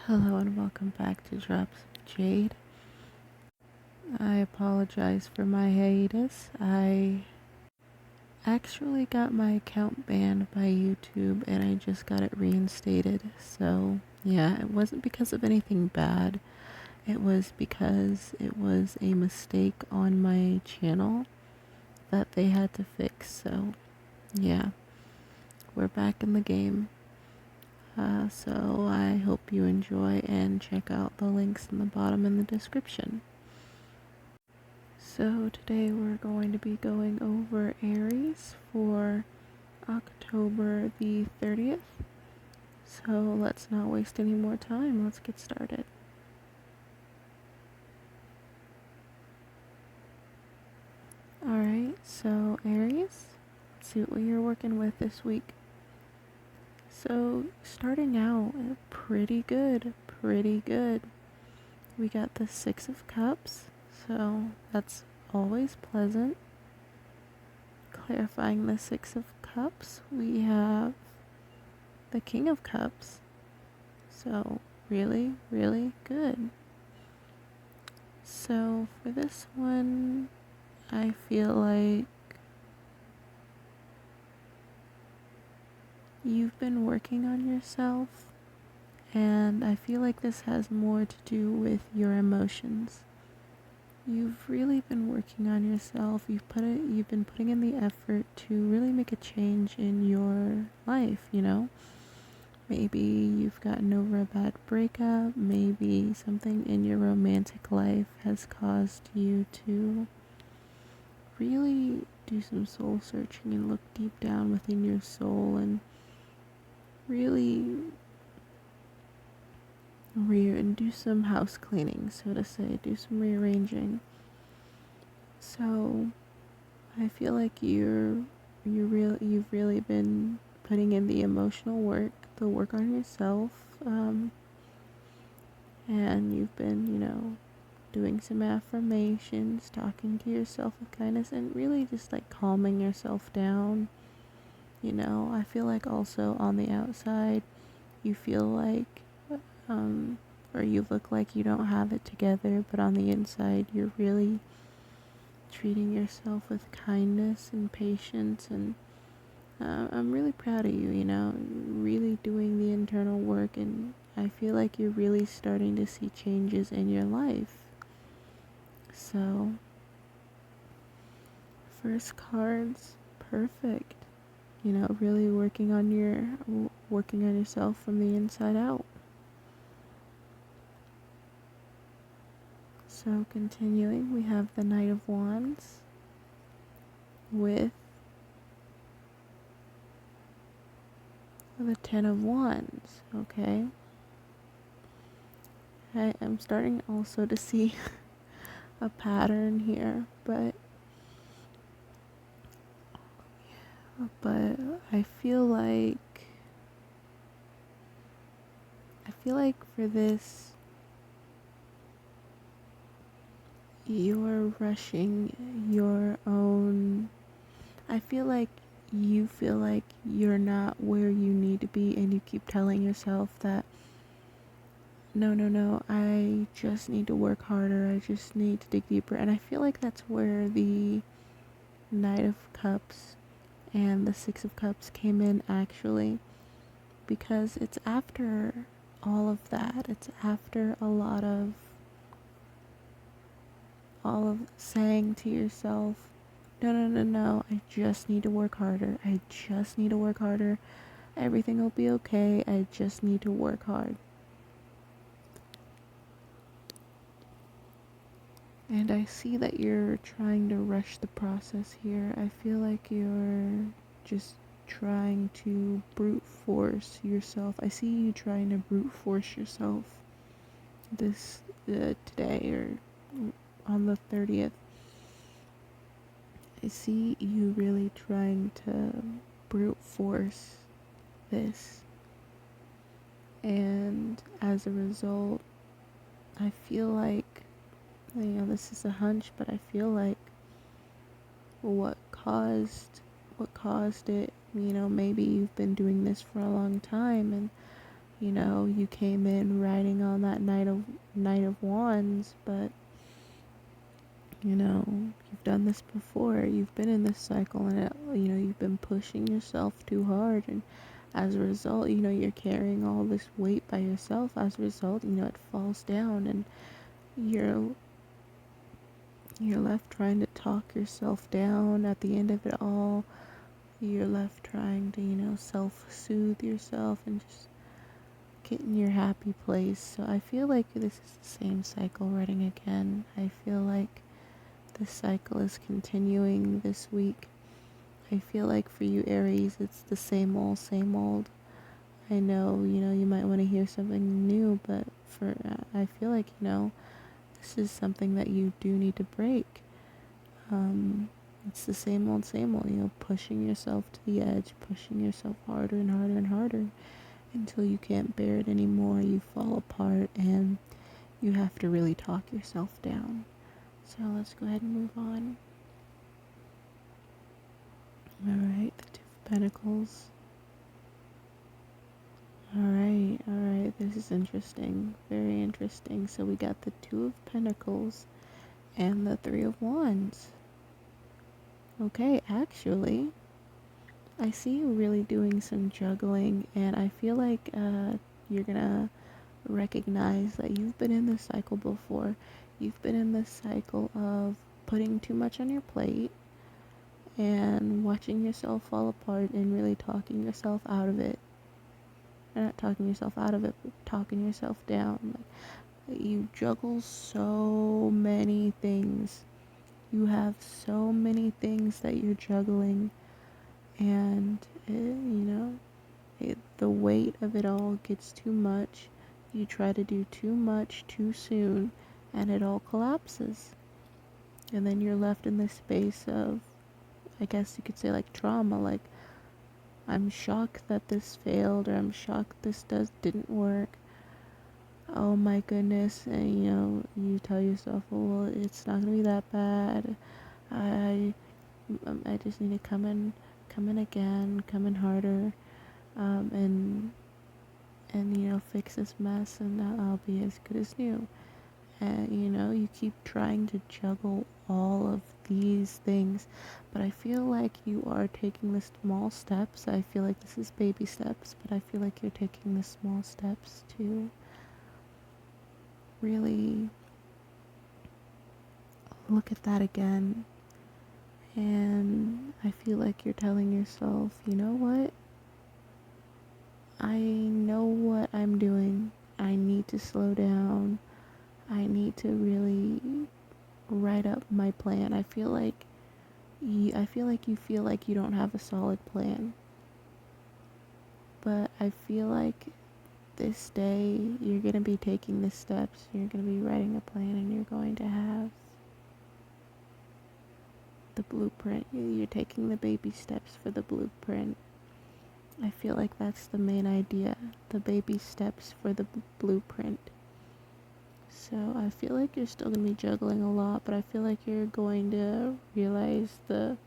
Hello and welcome back to Drops of Jade. I apologize for my hiatus. I actually got my account banned by YouTube and I just got it reinstated. So, yeah, it wasn't because of anything bad. It was because it was a mistake on my channel that they had to fix. So, yeah, we're back in the game. So I hope you enjoy and check out the links in the bottom in the description. So today we're going to be going over Aries for October the 30th. So let's not waste any more time. Let's get started. Alright, so Aries, let's see what you're working with this week. So starting out pretty good. We got the Six of Cups, so that's always pleasant. Clarifying the Six of Cups, we have the King of Cups, so really good. So for this one, I feel like you've been working on yourself, and I feel like this has more to do with your emotions. You've really been working on yourself. You've been putting in the effort to really make a change in your life, you know? Maybe you've gotten over a bad breakup. Maybe something in your romantic life has caused you to really do some soul searching and look deep down within your soul and really and do some house cleaning, so to say, do some rearranging. So I feel like you've really been putting in the emotional work, the work on yourself, and you've been, doing some affirmations, talking to yourself with kindness, and really just like calming yourself down. I feel like also on the outside, you feel like, or you look like you don't have it together, but on the inside, you're really treating yourself with kindness and patience, and I'm really proud of you, really doing the internal work, and I feel like you're really starting to see changes in your life. So, first cards, perfect. Really working on yourself from the inside out. So continuing, we have the Knight of Wands with the Ten of Wands, okay? I'm starting also to see a pattern here, but I feel like for this, you're rushing your own. I feel like you feel like you're not where you need to be, and you keep telling yourself that no, I just need to work harder, I just need to dig deeper. And I feel like that's where the Knight of Cups and the Six of Cups came in, actually, because it's after all of that. It's after all of saying to yourself, no, I just need to work harder. Everything will be okay. I just need to work hard. And I see that you're trying to rush the process here. I feel like you're just trying to brute force yourself. I see you trying to brute force yourself today, or on the 30th. I see you really trying to brute force this. And as a result, I feel like, this is a hunch, but I feel like what caused it, maybe you've been doing this for a long time, and You came in riding on that Knight of Wands, but you've done this before. You've been in this cycle, and you've been pushing yourself too hard, and as a result, you're carrying all this weight by yourself. As a result, it falls down, and you're you're left trying to talk yourself down. At the end of it all, you're left trying to, self-soothe yourself and just get in your happy place. So I feel like this is the same cycle running again. I feel like this cycle is continuing this week. I feel like for you, Aries, it's the same old, same old. I know, you might want to hear something new, but I feel like, this is something that you do need to break. It's the same old, pushing yourself to the edge, pushing yourself harder and harder and harder until you can't bear it anymore. You fall apart and you have to really talk yourself down. So let's go ahead and move on. Alright, the Two of Pentacles. Alright, this is interesting. Very interesting. So we got the Two of Pentacles and the Three of Wands. Okay, actually, I see you really doing some juggling, and I feel like you're gonna recognize that you've been in this cycle before. You've been in this cycle of putting too much on your plate and watching yourself fall apart and really talking yourself out of it. Not talking yourself out of it, but talking yourself down. Like, you juggle so many things. You have so many things that you're juggling, and the weight of it all gets too much. You try to do too much too soon, and it all collapses. And then you're left in this space of, I guess you could say, like, trauma. Like, I'm shocked that this failed, or I'm shocked this didn't work. Oh my goodness. And you tell yourself, well, it's not gonna be that bad. I just need to come in again, come in harder, and fix this mess, and I'll be as good as new. And you keep trying to juggle all of these things, but I feel like you are taking the small steps. I feel like this is baby steps, but I feel like you're taking the small steps to really look at that again. And I feel like you're telling yourself, you know what? I know what I'm doing. I need to slow down. I need to really write up my plan. I feel like you feel like you don't have a solid plan. But I feel like this day you're going to be taking the steps. You're going to be writing a plan, and you're going to have the blueprint. You're taking the baby steps for the blueprint. I feel like that's the main idea, the baby steps for the blueprint. So I feel like you're still going to be juggling a lot, but I feel like you're going to realize the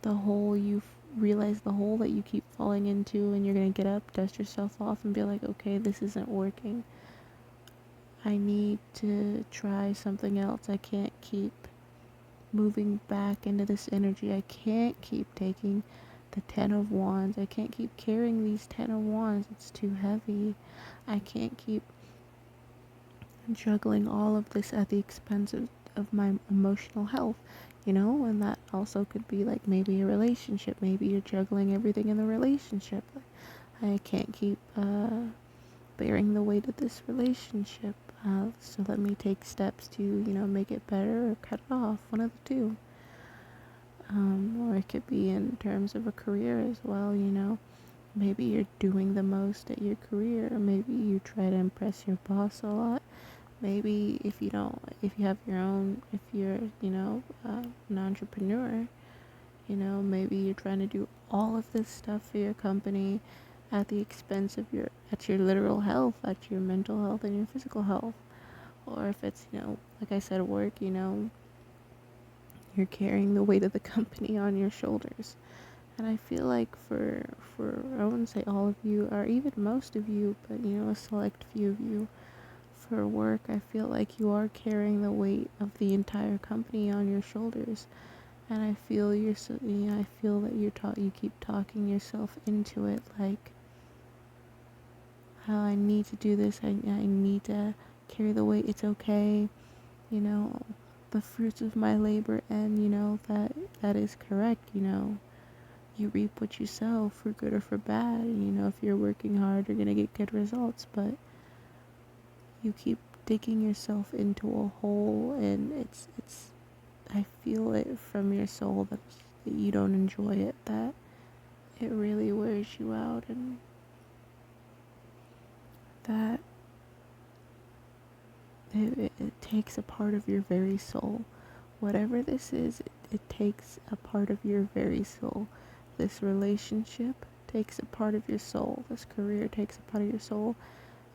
hole that you keep falling into, and you're going to get up, dust yourself off, and be like, okay, this isn't working. I need to try something else. I can't keep moving back into this energy. I can't keep taking the Ten of Wands. I can't keep carrying these Ten of Wands. It's too heavy. I can't keep juggling all of this at the expense of my emotional health, and that also could be like maybe a relationship. Maybe you're juggling everything in the relationship. I can't keep bearing the weight of this relationship, so let me take steps to make it better, or cut it off, one of the two. Or it could be in terms of a career as well. Maybe you're doing the most at your career, or maybe you try to impress your boss a lot. Maybe if you have your own, if you're an entrepreneur, maybe you're trying to do all of this stuff for your company at the expense of your literal health, at your mental health and your physical health. Or if it's, like I said, work, you're carrying the weight of the company on your shoulders. And I feel like for I wouldn't say all of you, or even most of you, but a select few of you, for work, I feel like you are carrying the weight of the entire company on your shoulders. And I feel I feel that you keep talking yourself into it, like how I need to do this, I need to carry the weight, it's okay, you know, the fruits of my labor, and that is correct, you reap what you sow, for good or for bad. If you're working hard, you're gonna get good results, but you keep digging yourself into a hole, and it's I feel it from your soul that you don't enjoy it, that it really wears you out, and that it takes a part of your very soul. Whatever this is, it takes a part of your very soul. This relationship takes a part of your soul. This career takes a part of your soul.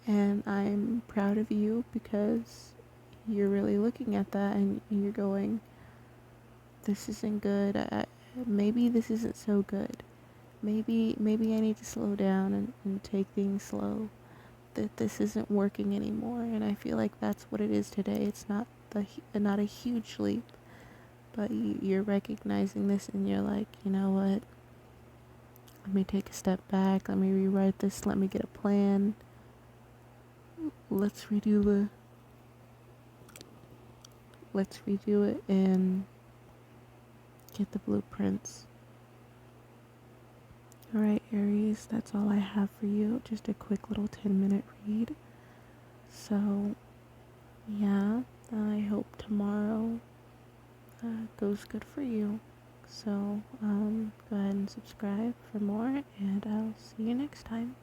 And I'm proud of you because you're really looking at that and you're going, this isn't good. Maybe this isn't so good. Maybe I need to slow down and take things slow. That this isn't working anymore. And I feel like that's what it is today. It's not a huge leap, but you're recognizing this and you're like, you know what? Let me take a step back. Let me rewrite this. Let me get a plan. Let's redo it and get the blueprints. Alright, Aries, that's all I have for you. Just a quick little 10-minute read. So, yeah, I hope tomorrow goes good for you. So, go ahead and subscribe for more, and I'll see you next time.